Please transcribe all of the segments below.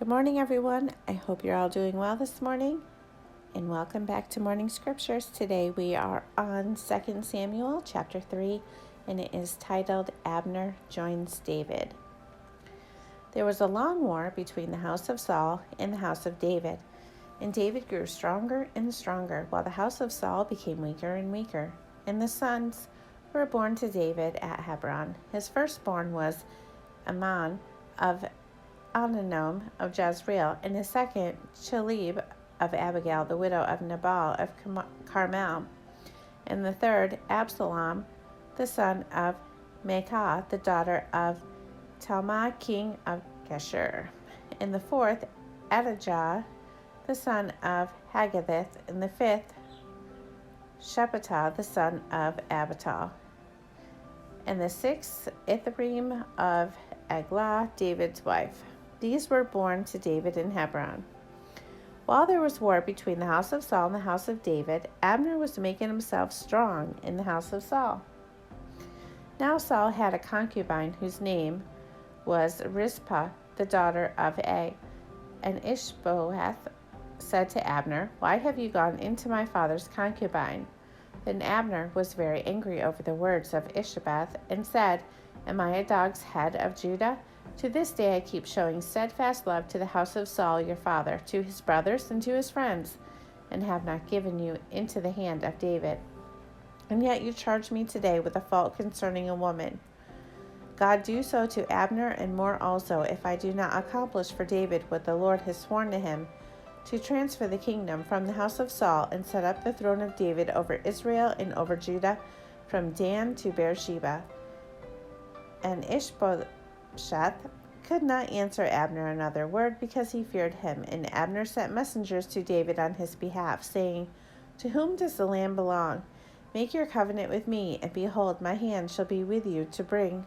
Good morning, everyone. I hope you're all doing well this morning, and welcome back to Morning Scriptures. Today we are on 2 Samuel chapter 3, and it is titled Abner Joins David. There was a long war between the house of Saul and the house of David, and David grew stronger and stronger, while the house of Saul became weaker and weaker. And the sons were born to David at Hebron. His firstborn was Amnon of Ahinoam of Jezreel, and his second, Chalib of Abigail, the widow of Nabal of Carmel, and the third, Absalom, the son of Maacah, the daughter of Talmai, king of Geshur, and the fourth, Adijah, the son of Haggith, and the fifth, Shephatiah, the son of Abital, and the sixth, Ithream of Aglah, David's wife. These were born to David in Hebron. While there was war between the house of Saul and the house of David, Abner was making himself strong in the house of Saul. Now Saul had a concubine whose name was Rizpah, the daughter of Aiah. And Ishbosheth said to Abner, "Why have you gone into my father's concubine?" Then Abner was very angry over the words of Ishbosheth and said, "Am I a dog's head of Judah? To this day I keep showing steadfast love to the house of Saul your father, to his brothers and to his friends, and have not given you into the hand of David. And yet you charge me today with a fault concerning a woman. God do so to Abner and more also, if I do not accomplish for David what the Lord has sworn to him, to transfer the kingdom from the house of Saul and set up the throne of David over Israel and over Judah, from Dan to Beersheba." And Ishbosheth could not answer Abner another word because he feared him. And Abner sent messengers to David on his behalf, saying, "To whom does the land belong? Make your covenant with me, and behold, my hand shall be with you to bring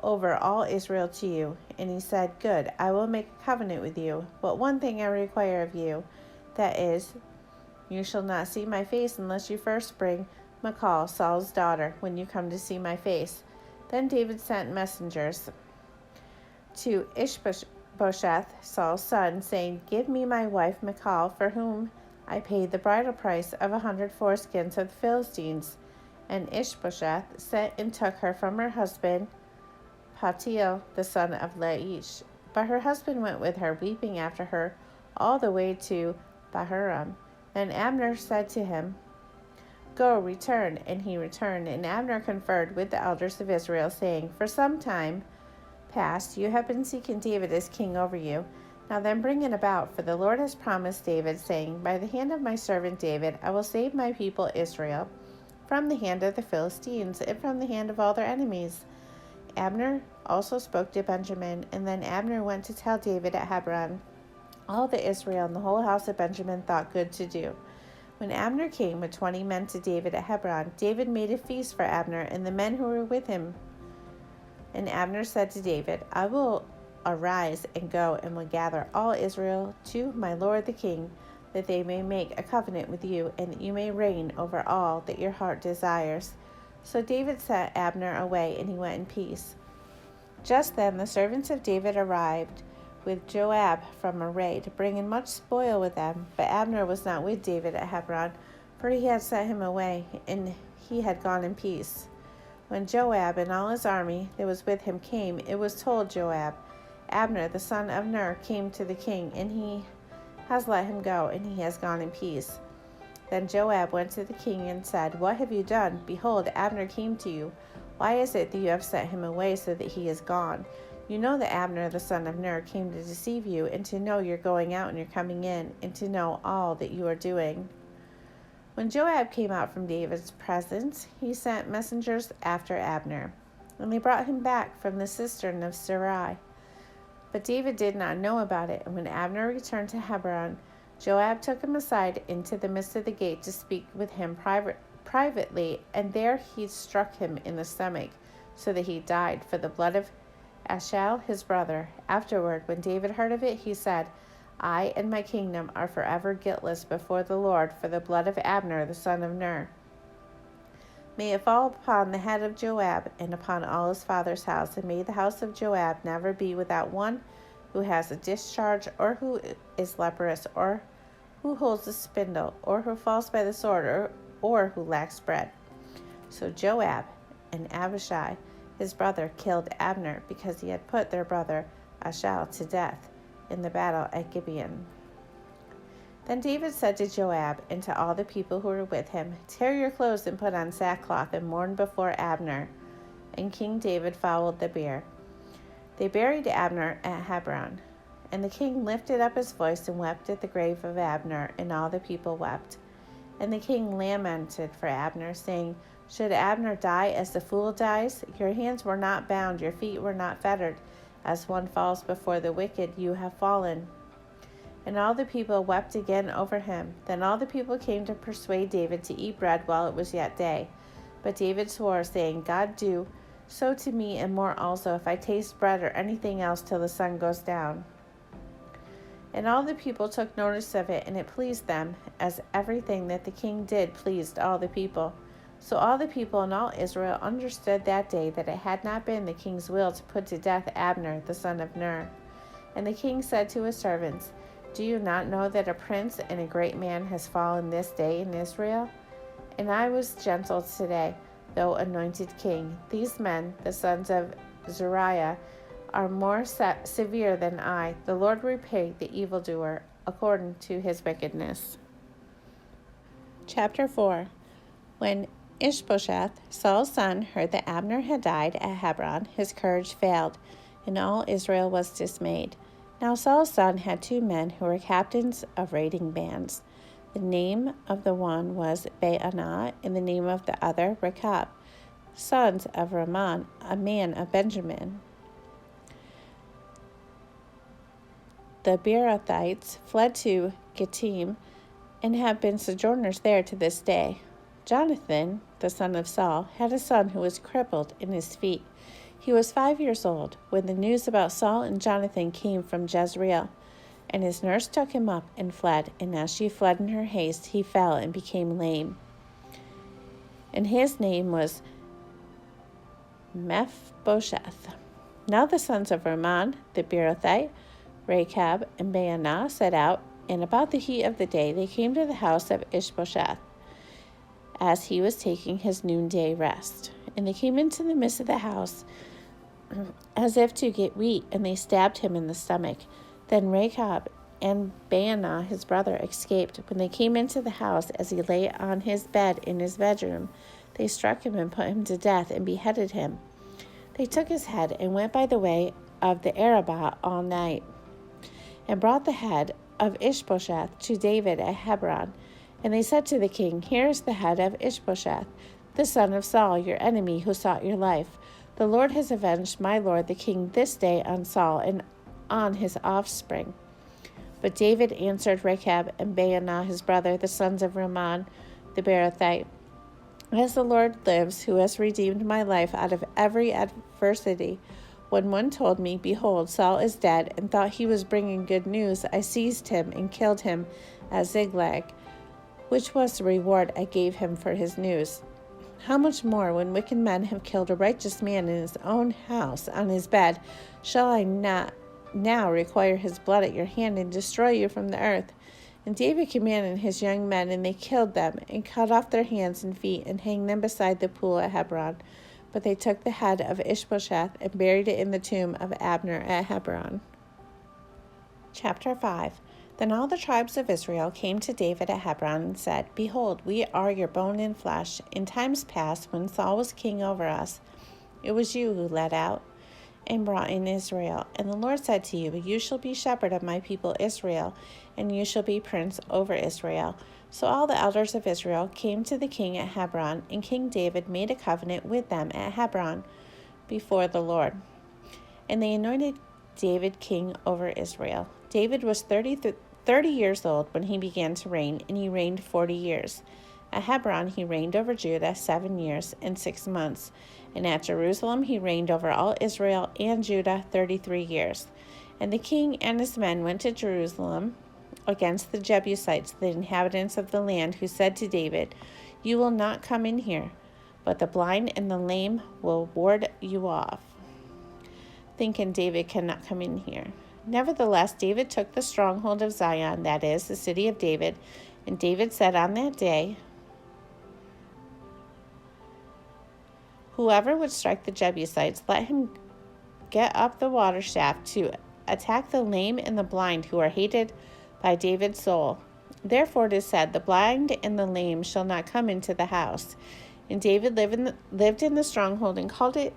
over all Israel to you." And he said, "Good, I will make a covenant with you. But one thing I require of you, that is, you shall not see my face unless you first bring Michal, Saul's daughter, when you come to see my face." Then David sent messengers to Ishbosheth, Saul's son, saying, "Give me my wife Michal, for whom I paid the bridal price of 100 foreskins of the Philistines." And Ishbosheth sent and took her from her husband Paltiel, the son of Laish. But her husband went with her, weeping after her, all the way to Bahurim. Then Abner said to him, "Go, return." And he returned. And Abner conferred with the elders of Israel, saying, "For some time past you have been seeking David as king over you. Now then bring it about, for the Lord has promised David, saying, By the hand of my servant David I will save my people Israel from the hand of the Philistines and from the hand of all their enemies." Abner also spoke to Benjamin, and then Abner went to tell David at Hebron. All the Israel and the whole house of Benjamin thought good to do. When Abner came with 20 men to David at Hebron, David made a feast for Abner and the men who were with him. And Abner said to David, "I will arise and go and will gather all Israel to my lord the king, that they may make a covenant with you, and that you may reign over all that your heart desires." So David sent Abner away, and he went in peace. Just then the servants of David arrived with Joab from Array to bring in much spoil with them. But Abner was not with David at Hebron, for he had sent him away, and he had gone in peace. When Joab and all his army that was with him came, it was told Joab, "Abner the son of Ner came to the king, and he has let him go, and he has gone in peace." Then Joab went to the king and said, "What have you done? Behold, Abner came to you. Why is it that you have sent him away so that he is gone? You know that Abner the son of Ner came to deceive you, and to know your going out and your coming in, and to know all that you are doing." When Joab came out from David's presence, he sent messengers after Abner, and they brought him back from the cistern of Sarai. But David did not know about it, and when Abner returned to Hebron, Joab took him aside into the midst of the gate to speak with him privately, and there he struck him in the stomach, so that he died for the blood of Ashal his brother. Afterward, when David heard of it, he said, "I and my kingdom are forever guiltless before the Lord for the blood of Abner the son of Ner." May it fall upon the head of Joab and upon all his father's house, and may the house of Joab never be without one who has a discharge, or who is leprous, or who holds a spindle, or who falls by the sword, or who lacks bread. So Joab and Abishai, his brother, killed Abner because he had put their brother Asahel to death in the battle at Gibeon. Then David said to Joab and to all the people who were with him, "Tear your clothes and put on sackcloth and mourn before Abner." And King David followed the bier. They buried Abner at Hebron. And the king lifted up his voice and wept at the grave of Abner, and all the people wept. And the king lamented for Abner, saying, "Should Abner die as the fool dies? Your hands were not bound, your feet were not fettered. As one falls before the wicked, you have fallen." And all the people wept again over him. Then all the people came to persuade David to eat bread while it was yet day. But David swore, saying, "God do so to me and more also, if I taste bread or anything else till the sun goes down." And all the people took notice of it, and it pleased them, as everything that the king did pleased all the people. So all the people in all Israel understood that day that it had not been the king's will to put to death Abner, the son of Ner. And the king said to his servants, "Do you not know that a prince and a great man has fallen this day in Israel? And I was gentle today, though anointed king. These men, the sons of Zeruiah, are more severe than I. The Lord repay the evildoer according to his wickedness." Chapter 4. When Ishbosheth, Saul's son, heard that Abner had died at Hebron, his courage failed, and all Israel was dismayed. Now Saul's son had 2 men who were captains of raiding bands. The name of the one was Baanah, and the name of the other Rechab, sons of Ramon, a man of Benjamin. The Beerothites fled to Gittim and have been sojourners there to this day. Jonathan, the son of Saul, had a son who was crippled in his feet. He was 5 years old when the news about Saul and Jonathan came from Jezreel. And his nurse took him up and fled, and as she fled in her haste, he fell and became lame. And his name was Mephibosheth. Now the sons of Ramon, the Beerothite, Rechab, and Baanah set out, and about the heat of the day they came to the house of Ishbosheth, as he was taking his noonday rest. And they came into the midst of the house, as if to get wheat, and they stabbed him in the stomach. Then Rechab and Baanah his brother escaped. When they came into the house, as he lay on his bed in his bedroom, they struck him and put him to death and beheaded him. They took his head and went by the way of the Arabah all night, and brought the head of Ishbosheth to David at Hebron. And they said to the king, "Here is the head of Ishbosheth, the son of Saul, your enemy, who sought your life. The Lord has avenged my lord the king this day on Saul and on his offspring." But David answered Rechab and Baanah his brother, the sons of Ramon the Beerothite, "As the Lord lives, who has redeemed my life out of every adversity, when one told me, 'Behold, Saul is dead,' and thought he was bringing good news, I seized him and killed him at Ziklag, which was the reward I gave him for his news. How much more, when wicked men have killed a righteous man in his own house on his bed, shall I not now require his blood at your hand and destroy you from the earth?" And David commanded his young men, and they killed them, and cut off their hands and feet, and hanged them beside the pool at Hebron. But they took the head of Ishbosheth and buried it in the tomb of Abner at Hebron. Chapter 5. Then all the tribes of Israel came to David at Hebron and said, "Behold, we are your bone and flesh. In times past, when Saul was king over us, it was you who led out and brought in Israel. And the Lord said to you, 'You shall be shepherd of my people Israel, and you shall be prince over Israel.' So all the elders of Israel came to the king at Hebron, and King David made a covenant with them at Hebron before the Lord. And they anointed David king over Israel. David was 30 years old when he began to reign, and he reigned 40 years. At Hebron he reigned over Judah 7 years and 6 months, and at Jerusalem he reigned over all Israel and Judah 33 years. And the king and his men went to Jerusalem against the Jebusites, the inhabitants of the land, who said to David, 'You will not come in here, but the blind and the lame will ward you off,' thinking David cannot come in here. Nevertheless, David took the stronghold of Zion, that is, the city of David. And David said on that day, whoever would strike the Jebusites, let him get up the water shaft to attack the lame and the blind who are hated by David's soul. Therefore it is said, the blind and the lame shall not come into the house. And David lived in the stronghold and called it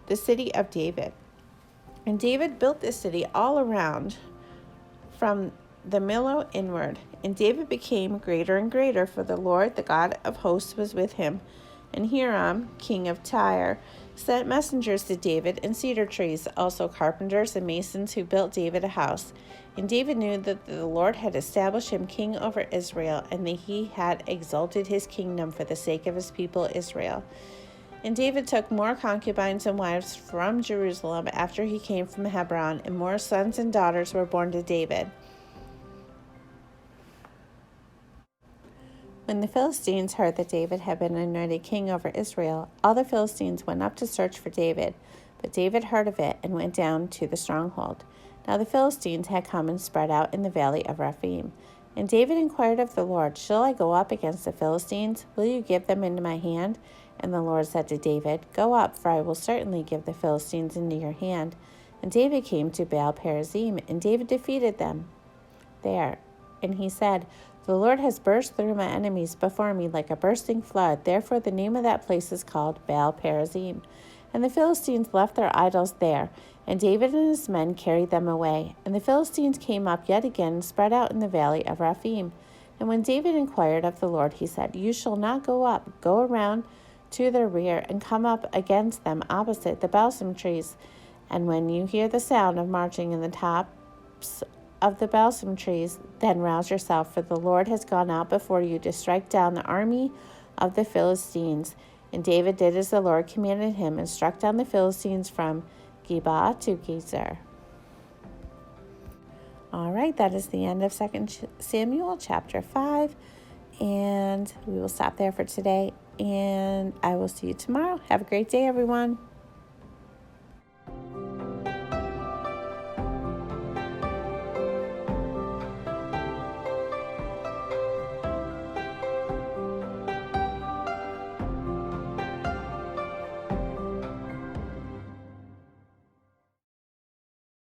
the city of David. And David built this city all around from the Millo inward. And David became greater and greater, for the Lord, the God of hosts, was with him. And Hiram, king of Tyre, sent messengers to David and cedar trees, also carpenters and masons who built David a house. And David knew that the Lord had established him king over Israel, and that he had exalted his kingdom for the sake of his people Israel. And David took more concubines and wives from Jerusalem after he came from Hebron, and more sons and daughters were born to David. When the Philistines heard that David had been anointed king over Israel, all the Philistines went up to search for David. But David heard of it and went down to the stronghold. Now the Philistines had come and spread out in the valley of Rephaim. And David inquired of the Lord, shall I go up against the Philistines? Will you give them into my hand? And the Lord said to David, go up, for I will certainly give the Philistines into your hand. And David came to Baal-perazim, and David defeated them there. And he said, the Lord has burst through my enemies before me like a bursting flood. Therefore the name of that place is called Baal-perazim. And the Philistines left their idols there, and David and his men carried them away. And the Philistines came up yet again and spread out in the valley of Rephaim. And when David inquired of the Lord, he said, you shall not go up. Go around to their rear and come up against them opposite the balsam trees. And when you hear the sound of marching in the tops of the balsam trees, then rouse yourself, for the Lord has gone out before you to strike down the army of the Philistines. And David did as the Lord commanded him, and struck down the Philistines from Geba to Gezer. All right, that is the end of 2 Samuel chapter 5, and we will stop there for today, and I will see you tomorrow. Have a great day, everyone.